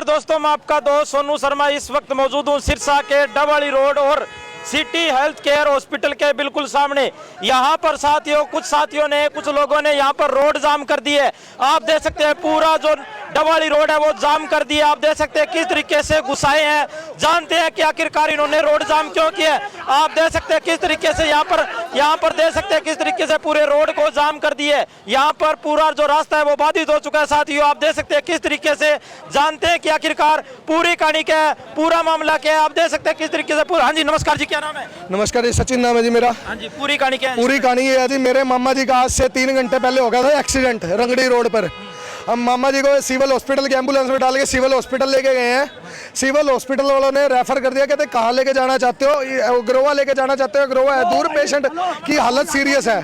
नमस्कार दोस्तों, मैं आपका दोस्त सोनू शर्मा इस वक्त मौजूद हूँ सिरसा के डबवाली रोड और सिटी हेल्थ केयर हॉस्पिटल के बिल्कुल सामने। यहाँ पर साथियों, कुछ लोगों ने यहाँ पर रोड जाम कर दी है। आप देख सकते हैं पूरा जो डबवाली रोड है वो जाम कर दिया। आप देख सकते हैं किस तरीके से घुसाए हैं। जानते हैं कि आखिरकार इन्होंने रोड जाम क्यों किया है। आप देख सकते हैं किस तरीके से यहाँ पर देख सकते हैं किस तरीके से पूरे रोड को जाम कर दिए है। यहाँ पर पूरा जो रास्ता है वो बाधित हो चुका है। साथियों आप देख सकते हैं किस तरीके से, जानते हैं कि आखिरकार पूरी कहानी क्या है, पूरा मामला क्या है। आप देख सकते हैं किस तरीके से पूरा। हाँ जी नमस्कार जी, क्या नाम है? नमस्कार जी, सचिन नाम है जी मेरा। हाँ जी, पूरी कहानी क्या है? पूरी कहानी ये है जी, मेरे मामा जी का आज से 3 घंटे पहले हो गया था एक्सीडेंट रंगड़ी रोड पर। हम मामा जी को सिविल हॉस्पिटल की एम्बुलेंस में डाल के सिविल हॉस्पिटल लेके गए हैं। सिविल हॉस्पिटल वालों ने रेफर कर दिया, कहते कहाँ लेके जाना चाहते हो? अग्रोवा लेके जाना चाहते हो? अग्रोवा है दूर, पेशेंट की हालत सीरियस है।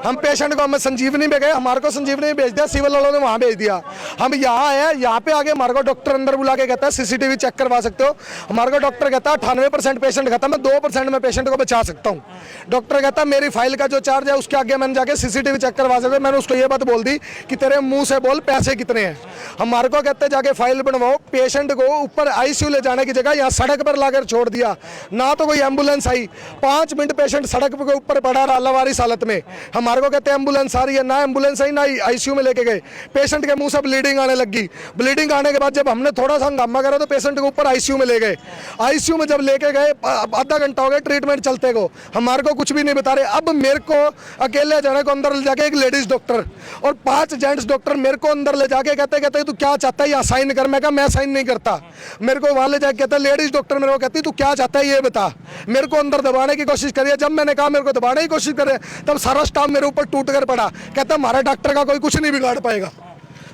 हम पेशेंट को, हम संजीवनी में गए, हमारे को संजीवनी में भेज दिया, सिविल वालों ने वहाँ भेज दिया। हम यहाँ आए, यहाँ पे आगे हमारे को डॉक्टर अंदर बुला के कहता है सीसीटीवी चेक करवा सकते हो। हमारे को डॉक्टर कहता है 98% पेशेंट खत्म है, 2% में पेशेंट को बचा सकता हूँ। डॉक्टर कहता है मेरी फाइल का जो चार्ज है उसके आगे मैंने जाके सीसीटीवी चेक करवा सकते हो। मैंने उसको ये बात बोल दी कि तेरे मुंह से बोल पैसे कितने हैं। हमारे को कहते जाके फाइल बनवाओ। पेशेंट को ऊपर आईसीयू ले जाने की जगह यहाँ सड़क पर लाकर छोड़ दिया। ना तो कोई एम्बुलेंस आई, 5 मिनट पेशेंट सड़क के ऊपर पड़ा रहा लावारिस हालत में। हमारे को कहते हैं एम्बुलेंस आ रही है, ना एम्बुलेंस आई ना आईसीयू में लेके गए। पेशेंट के मुंह से ब्लीडिंग आने लगी। ब्लीडिंग आने के बाद जब हमने थोड़ा सा हंगामा करा तो पेशेंट को ऊपर आईसीयू में ले गए। आईसीयू में जब लेके गए, आधा घंटा हो गया ट्रीटमेंट चलते को, हमारे को कुछ भी नहीं बता रहे। अब मेरे को अकेले जाने को अंदर ले जाके एक लेडीज डॉक्टर और 5 जेंट्स डॉक्टर मेरे को अंदर ले जाके कहते तू क्या चाहता है, यहाँ साइन कर। मैं कहा मैं साइन नहीं करता। मेरे को वहां ले जाके कहता लेडीज डॉक्टर मेरे को कहती तू क्या चाहता है ये बता। मेरे को अंदर दबाने की कोशिश करी। जब मैंने कहा मेरे को दबाने की कोशिश करे तब सारा स्टाफ मेरे ऊपर टूट कर पड़ा। कहता हमारा डॉक्टर का कोई कुछ नहीं बिगाड़ पाएगा।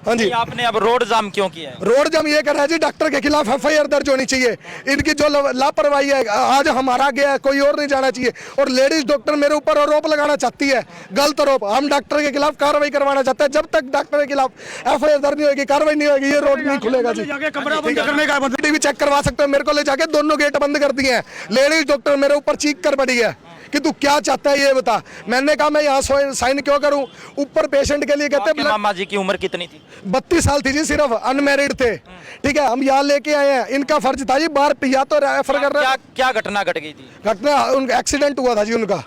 हाँ जी, आपने अब रोड जाम क्यों किया है? रोड जाम ये कर रहा है जी, डॉक्टर के खिलाफ एफआईआर दर्ज होनी चाहिए। इनकी जो लापरवाही है, आज हमारा गया है, कोई और नहीं जाना चाहिए। और लेडीज डॉक्टर मेरे ऊपर आरोप लगाना चाहती है, गलत आरोप। हम डॉक्टर के खिलाफ कार्रवाई करवाना चाहते हैं। जब तक डॉक्टर के खिलाफ एफआईआर दर्ज नहीं होगी, कार्रवाई नहीं होगी, ये रोड नहीं खुलेगा जी। टीवी चेक करवा सकते हो। मेरे को ले जाके दोनों गेट बंद कर दिए हैं। लेडीज डॉक्टर मेरे ऊपर चीख कर पड़ी है कि तू क्या चाहता है ये बता। मैंने कहा मैं यहाँ साइन क्यों करूं? ऊपर पेशेंट के लिए कहते हैं। मामा जी की उम्र कितनी थी? 32 साल थी जी, सिर्फ अनमैरिड थे। ठीक है, हम यहाँ लेके आए हैं। इनका फर्ज था जी बाहर या तो रेफर कर रहे हैं। क्या घटना घट गई थी? घटना उनका एक्सीडेंट हुआ था जी उनका।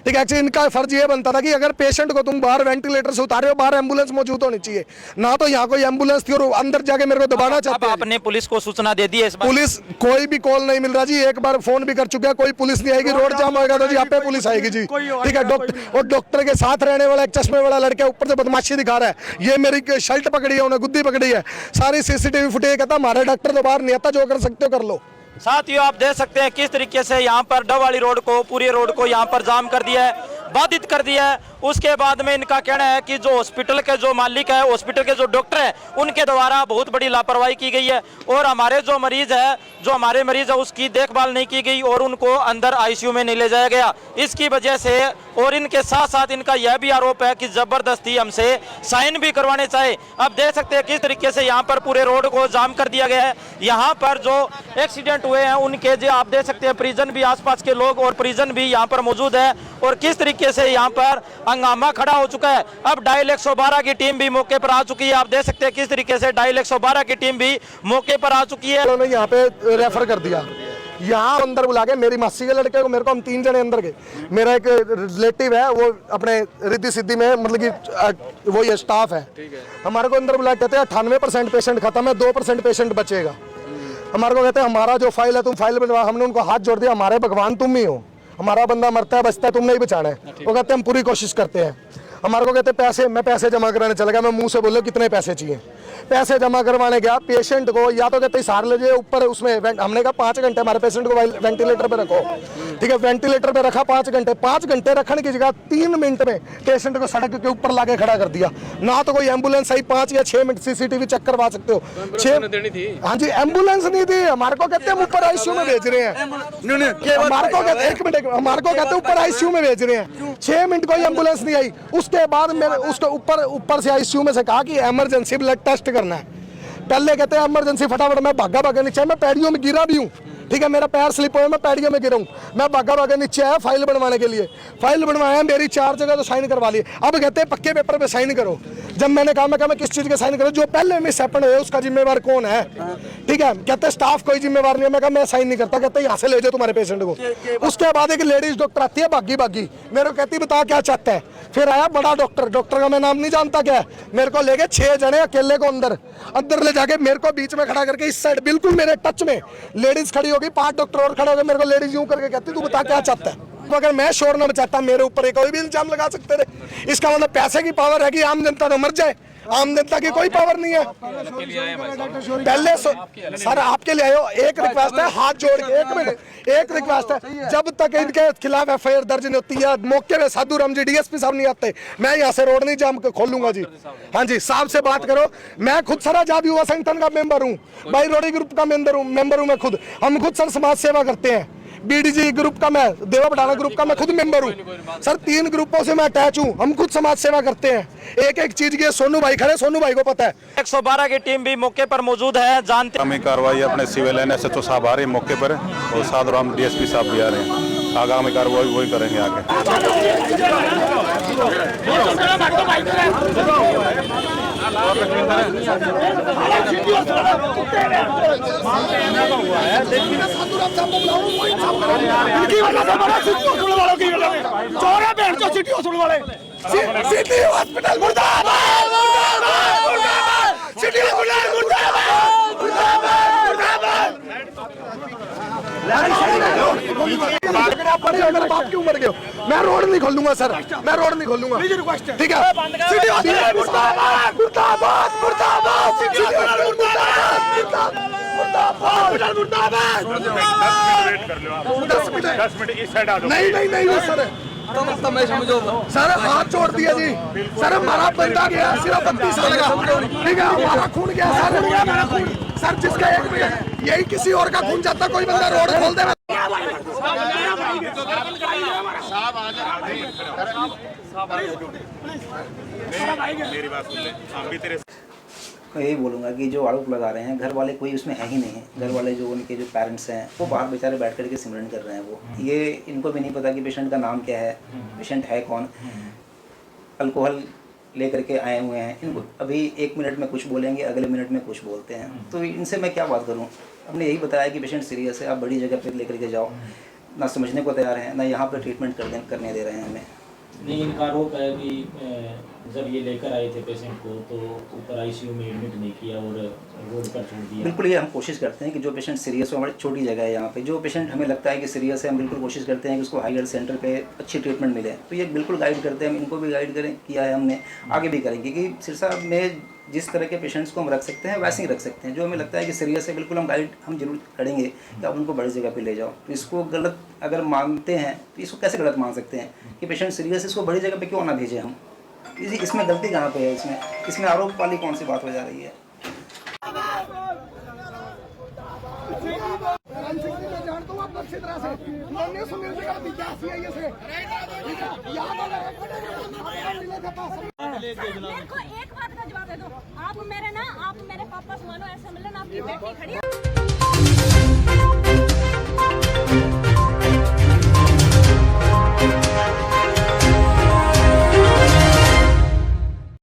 ठीक है, इनका फर्ज ये बनता था कि अगर पेशेंट को तुम बाहर वेंटिलेटर से उतारे हो, बाहर एम्बुलेंस मौजूद होनी चाहिए। ना तो यहाँ कोई एम्बुलेंस थी और अंदर जाके मेरे को दबाना चाहते हैं। आपने पुलिस को सूचना दे दी है? पुलिस कोई भी कॉल नहीं मिल रहा जी। एक बार फोन भी कर चुके हैं, कोई पुलिस नहीं आएगी। रोड जाम होगा तो जी यहाँ पे पुलिस आएगी जी। ठीक है, डॉक्टर और डॉक्टर के साथ रहने वाला एक चश्मे वाला लड़का ऊपर से बदमाशी दिखा रहा है। ये मेरी शर्ट पकड़ी है, उन्हें गुद्दी पकड़ी है। सारी सीसीटीवी फुटेज कहता हमारा डॉक्टर तो बाहर नहीं आता, जो कर सकते हो कर लो। साथियों आप देख सकते हैं किस तरीके से यहाँ पर डबवाली रोड को, पूरी रोड को यहाँ पर जाम कर दिया है, बाधित कर दिया है। उसके बाद में इनका कहना है कि जो हॉस्पिटल के जो मालिक है, हॉस्पिटल के जो डॉक्टर है, उनके द्वारा बहुत बड़ी लापरवाही की गई है और हमारे मरीज है उसकी देखभाल नहीं की गई और उनको अंदर आईसीयू में नहीं ले जाया गया। इसकी वजह से और इनके साथ साथ इनका यह भी आरोप है कि जबरदस्ती हमसे साइन भी करवाने चाहे। अब देख सकते हैं किस तरीके से यहाँ पर पूरे रोड को जाम कर दिया गया है। यहाँ पर जो एक्सीडेंट हुए हैं उनके जो आप देख सकते हैं परिजन भी, आसपास के लोग और परिजन भी यहाँ पर मौजूद है और किस तरीके से यहाँ पर हंगामा खड़ा हो चुका है। अब डायल 112 की टीम भी मौके पर आ चुकी है। आप देख सकते हैं किस तरीके से डायल 112 की टीम भी मौके पर आ चुकी है। उन्होंने यहाँ पे रेफर कर दिया। यहाँ अंदर बुला के मेरी मासी के लड़के को, मेरे को, हम 3 जने अंदर गए। मेरा एक रिलेटिव है, वो अपने रिद्धि सिद्धि में मतलब कि वो ये स्टाफ है। हमारे को अंदर बुला के कहते हैं 98% पेशेंट खत्म है, 2% पेशेंट बचेगा। हमारे को कहते हैं हमारा जो फाइल है तुम फाइल बनवा। हमने उनको हाथ जोड़ दिया, हमारे भगवान तुम ही हो, हमारा बंदा मरता है बचता है, तुम नहीं बचाना है। वो कहते हैं हम पूरी कोशिश करते हैं। हमारे को कहते पैसे, मैं पैसे जमा कराने चला गया। मैं मुंह से बोलो कितने पैसे चाहिए। पैसे जमा करवाने गया, पेशेंट को या तो कहते सार ले जाइए ऊपर उसमें। हमने कहा 5 घंटे हमारे पेशेंट को वेंटिलेटर पे रखो। ठीक है, वेंटिलेटर पे रखा 5 घंटे। 5 घंटे रखने की जगह 3 मिनट में पेशेंट को सड़क के ऊपर लाके खड़ा कर दिया। ना तो कोई एम्बुलेंस आई, 5 या 6 मिनट सीसीटीवी चेक करवा सकते हो। 6 हाँ जी, एम्बुलेंस नहीं थी। हमारे को कहते हैं ऊपर आईसीयू में भेज रहे हैं। हमारे को कहते 1 मिनट, हमारे को कहते ऊपर आईसीयू में भेज रहे हैं। 6 मिनट कोई एम्बुलेंस नहीं आई। उसके बाद मैंने उसको ऊपर से आईसीयू में से कहा कि इमरजेंसी ब्लड टेस्ट करना है। पहले कहते हैं इमरजेंसी, फटाफट मैं भागा नीचे। मैं पैडियों में गिरा भी हूँ। ठीक है, मेरा पैर स्लिप हुआ, मैं पैडियों में गिरा हूँ। मैं भागा नीचे आया फाइल बनवाने के लिए। फाइल बनवाया, मेरी 4 जगह तो साइन करवा लिए। अब कहते हैं पक्के पेपर पे साइन करो। जब मैंने कहा मैं किस चीज़ के साइन करूँ, जो पहले मिस हैपन हुए उसका जिम्मेवार कौन है? ठीक है, कहते स्टाफ कोई जिम्मेवार नहीं है। मैं कहा मैं साइन नहीं करता। कहते यहाँ से ले जाओ तुम्हारे पेशेंट को। उसके बाद एक लेडीज डॉक्टर आती है भागी मेरे को कहती बता क्या चाहता है। फिर आया बड़ा डॉक्टर का मैं नाम नहीं जानता क्या है, मेरे को लेके 6 जने अकेले को अंदर ले जाके मेरे को बीच में खड़ा करके इस साइड बिल्कुल मेरे टच में लेडीज खड़ी होगी, 5 डॉक्टर और खड़े हो गए। मेरे को लेडीज यूं करके कहती तू बता क्या चाहता है। अगर मैं शोर न बचाता मेरे ऊपर कोई भी इल्जाम लगा सकते थे। इसका मतलब पैसे की पावर है कि आम जनता तो मर जाए, आम जनता की कोई पावर नहीं है। पहले सर आपके लिए आयो, एक रिक्वेस्ट है हाथ जोड़ के, एक मिनट, एक रिक्वेस्ट है, जब तक इनके खिलाफ एफआईआर दर्ज नहीं होती है, मौके पे साधु राम जी डीएसपी साहब नहीं आते, मैं यहाँ से रोड नहीं जाम खोलूंगा जी। हाँ जी, साहब से बात करो। मैं खुद सर आजाद युवा संगठन का मेंबर हूँ, भाई रोडी ग्रुप का मेंबर हूँ मैं खुद। हम खुद सर समाज सेवा करते हैं, बीडीजी ग्रुप का, मैं देवा बढ़ाना ग्रुप का मैं खुद मेंबर हूँ सर। 3 ग्रुपों से मैं अटैच हूँ, हम खुद समाज सेवा करते हैं। एक चीज की सोनू भाई खड़े, सोनू भाई को पता है। 112 की टीम भी मौके पर मौजूद है, जानते आगामी कार्रवाई अपने सिविल एनएसएचओ साहब आ रहे हैं मौके पर, और साधु राम डीएसपी साहब भी आ रहे हैं। आगामी कार्रवाई वही करेंगे आगे। सिटी हॉस्पिटल मुर्दाबाद, सिटी हॉस्पिटल मुर्दाबाद, अगर आप क्यों मर गए हो? मैं रोड नहीं खोलूंगा सर, मैं रोड नहीं खोलूंगा, ठीक है? सिटी हॉस्पिटल मुर्दाबाद, मुर्दाबाद, मुर्दाबाद, सिटी हॉस्पिटल मुर्दाबाद, मुर्दाबाद, मुर्दाबाद, मुर्दाबाद। 10 मिनट इस साइड आ जाओ। नहीं सर, सर हाथ छोड़ दिया जी। सर हमारा बंदा गया सिर्फ 32 साल का, ठीक है? हमारा खून गया सर, जिसका 1 मिनट यही किसी और का खून जाता, कोई बंदा रोड खोल दे। मेरी बात सुन ले, हम भी तेरे यही बोलूँगा कि जो आरोप लगा रहे हैं, घर वाले कोई उसमें है ही नहीं है। घर वाले जो उनके जो पेरेंट्स हैं वो बाहर बेचारे बैठ करके सिमरन कर रहे हैं। वो ये इनको भी नहीं पता कि पेशेंट का नाम क्या है, पेशेंट है कौन। अल्कोहल ले करके आए हुए हैं, इनको अभी 1 मिनट में कुछ बोलेंगे, अगले मिनट में कुछ बोलते हैं। तो इनसे मैं क्या बात करूँ? हमने यही बताया कि पेशेंट सीरियस है, आप बड़ी जगह पर लेकर के जाओ। ना समझने को तैयार हैं, ना यहाँ पर ट्रीटमेंट करने दे रहे हैं हमें। नहीं, इनका आरोप है कि जब ये लेकर आए थे पेशेंट को तो ऊपर आईसीयू में एडमिट नहीं किया और रोड पर छोड़ दिया। बिल्कुल, ये हम कोशिश करते हैं कि जो पेशेंट सीरियस हो, हमारी छोटी जगह है यहाँ पे, जो पेशेंट हमें लगता है कि सीरियस है, हम बिल्कुल कोशिश करते हैं कि उसको हाई सेंटर पे अच्छी ट्रीटमेंट मिले। तो ये बिल्कुल गाइड करते हैं, हम इनको भी गाइड किया है हमने, आगे भी करेंगे कि सिरसा में जिस तरह के पेशेंट्स को हम रख सकते हैं वैसे ही रख सकते हैं। जो हमें लगता है कि सीरियस है, बिल्कुल हम जरूर करेंगे कि आप उनको बड़ी जगह पे ले जाओ। तो इसको गलत अगर मानते हैं तो इसको कैसे गलत मान सकते हैं कि पेशेंट सीरियस है, इसको बड़ी जगह पे क्यों ना भेजें हम? इसमें गलती कहाँ पे है? इसमें आरोप वाली कौन सी बात हो जा रही है? एक बात का जवाब दे दो। आप मेरे पापा से मानो, ऐसे मिलन आपकी बेटी खड़ी है।